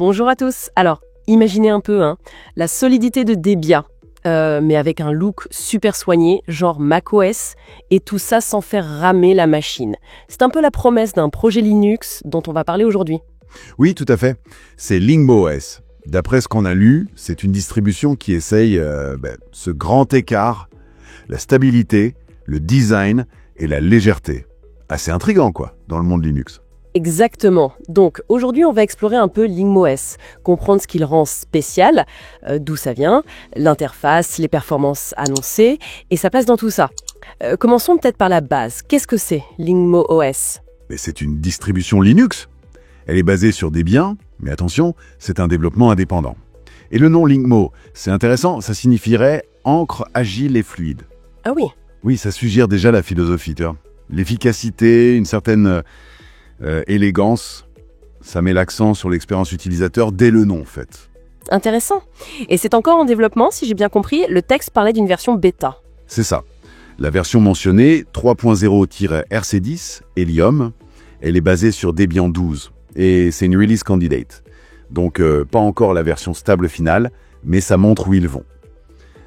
Bonjour à tous. Alors, imaginez un peu la solidité de Debian, mais avec un look super soigné, genre macOS, et tout ça sans faire ramer la machine. C'est un peu la promesse d'un projet Linux dont on va parler aujourd'hui. Oui, tout à fait. C'est LingmoOS. D'après ce qu'on a lu, c'est une distribution qui essaye ce grand écart, la stabilité, le design et la légèreté. Assez intriguant, quoi, dans le monde Linux. Exactement. Donc aujourd'hui, on va explorer un peu LingmoOS, comprendre ce qui le rend spécial, d'où ça vient, l'interface, les performances annoncées et sa place dans tout ça. Commençons peut-être par la base. Qu'est-ce que c'est LingmoOS ? Mais c'est une distribution Linux. Elle est basée sur Debian, mais attention, c'est un développement indépendant. Et le nom Lingmo, c'est intéressant, ça signifierait encre agile et fluide. Ah oui. Oui, ça suggère déjà la philosophie, tu vois. L'efficacité, une certaine élégance, ça met l'accent sur l'expérience utilisateur dès le nom, en fait. Intéressant. Et c'est encore en développement, si j'ai bien compris, le texte parlait d'une version bêta. C'est ça. La version mentionnée, 3.0-RC10, Helium, elle est basée sur Debian 12. Et c'est une release candidate. Donc pas encore la version stable finale, mais ça montre où ils vont.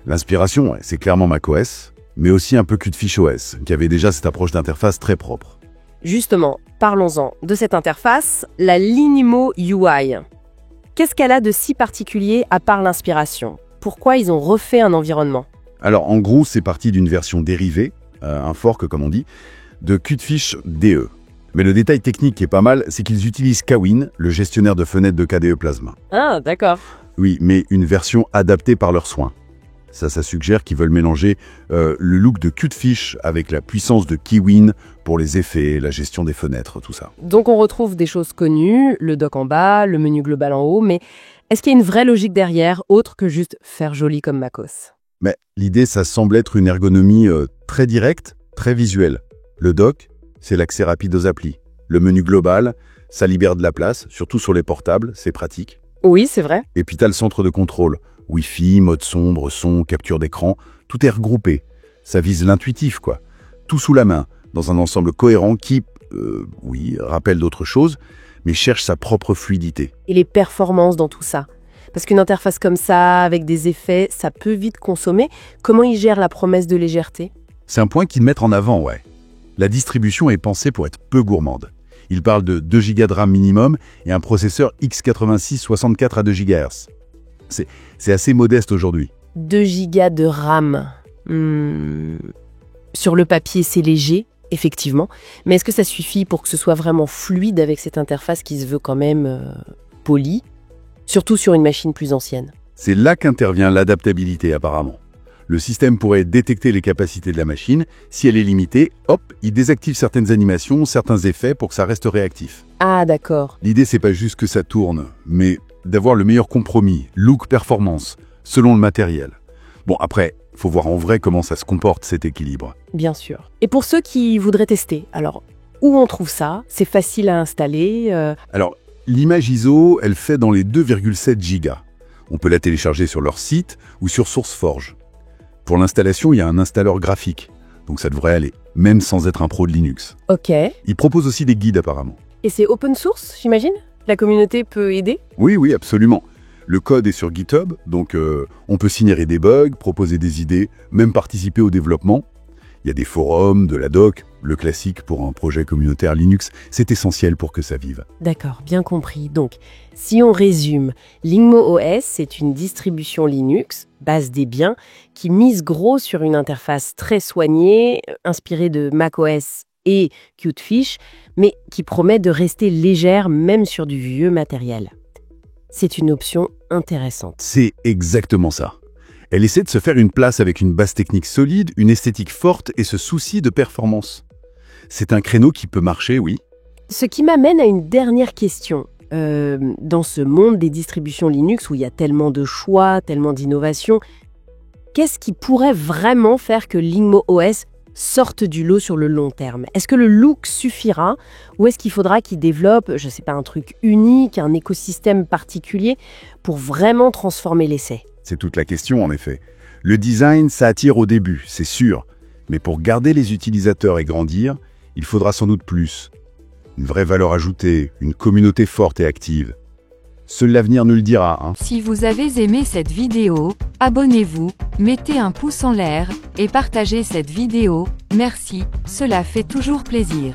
L'inspiration, c'est clairement macOS, mais aussi un peu CuteFishOS, qui avait déjà cette approche d'interface très propre. Justement, parlons-en de cette interface, la Lingmo UI. Qu'est-ce qu'elle a de si particulier à part l'inspiration ? Pourquoi ils ont refait un environnement ? Alors en gros, c'est parti d'une version dérivée, un fork comme on dit, de CuteFish DE. Mais le détail technique qui est pas mal, c'est qu'ils utilisent Kawin, le gestionnaire de fenêtres de KDE Plasma. Ah, d'accord. Oui, mais une version adaptée par leurs soins. Ça suggère qu'ils veulent mélanger le look de CuteFish avec la puissance de Kawin pour les effets, la gestion des fenêtres, tout ça. Donc on retrouve des choses connues, le dock en bas, le menu global en haut, mais est-ce qu'il y a une vraie logique derrière, autre que juste faire joli comme macOS ? Mais l'idée, ça semble être une ergonomie très directe, très visuelle. Le dock, c'est l'accès rapide aux applis. Le menu global, ça libère de la place, surtout sur les portables, c'est pratique. Oui, c'est vrai. Et puis t'as le centre de contrôle. Wi-Fi, mode sombre, son, capture d'écran, tout est regroupé. Ça vise l'intuitif, quoi. Tout sous la main, dans un ensemble cohérent qui, rappelle d'autres choses, mais cherche sa propre fluidité. Et les performances dans tout ça ? Parce qu'une interface comme ça, avec des effets, ça peut vite consommer. Comment ils gèrent la promesse de légèreté ? C'est un point qu'ils mettent en avant, ouais. La distribution est pensée pour être peu gourmande. Ils parlent de 2 Go de RAM minimum et un processeur x86-64 à 2 GHz. C'est assez modeste aujourd'hui. 2 Go de RAM. Sur le papier, c'est léger, effectivement. Mais est-ce que ça suffit pour que ce soit vraiment fluide avec cette interface qui se veut quand même polie, surtout sur une machine plus ancienne ? C'est là qu'intervient l'adaptabilité, apparemment. Le système pourrait détecter les capacités de la machine. Si elle est limitée, hop, il désactive certaines animations, certains effets pour que ça reste réactif. Ah, d'accord. L'idée, c'est pas juste que ça tourne, mais d'avoir le meilleur compromis, look-performance, selon le matériel. Bon, après, faut voir en vrai comment ça se comporte, cet équilibre. Bien sûr. Et pour ceux qui voudraient tester, alors, où on trouve ça ? C'est facile à installer Alors, l'image ISO, elle fait dans les 2,7 gigas. On peut la télécharger sur leur site ou sur SourceForge. Pour l'installation, il y a un installeur graphique, donc ça devrait aller, même sans être un pro de Linux. Ok. Il propose aussi des guides apparemment. Et c'est open source, j'imagine ? La communauté peut aider ? Oui, absolument. Le code est sur GitHub, donc on peut signaler des bugs, proposer des idées, même participer au développement. Il y a des forums, de la doc, le classique pour un projet communautaire Linux, c'est essentiel pour que ça vive. D'accord, bien compris. Donc, si on résume, LingmoOS, c'est une distribution Linux, base Debian, qui mise gros sur une interface très soignée, inspirée de macOS et CuteFish, mais qui promet de rester légère même sur du vieux matériel. C'est une option intéressante. C'est exactement ça. Elle essaie de se faire une place avec une base technique solide, une esthétique forte et ce souci de performance. C'est un créneau qui peut marcher, oui. Ce qui m'amène à une dernière question. Dans ce monde des distributions Linux où il y a tellement de choix, tellement d'innovations, qu'est-ce qui pourrait vraiment faire que LingmoOS sorte du lot sur le long terme ? Est-ce que le look suffira ou est-ce qu'il faudra qu'ils développent, je ne sais pas, un truc unique, un écosystème particulier pour vraiment transformer l'essai ? C'est toute la question, en effet. Le design, ça attire au début, c'est sûr. Mais pour garder les utilisateurs et grandir, il faudra sans doute plus. Une vraie valeur ajoutée, une communauté forte et active. Seul l'avenir nous le dira, hein. Si vous avez aimé cette vidéo, abonnez-vous, mettez un pouce en l'air, et partagez cette vidéo, merci, cela fait toujours plaisir.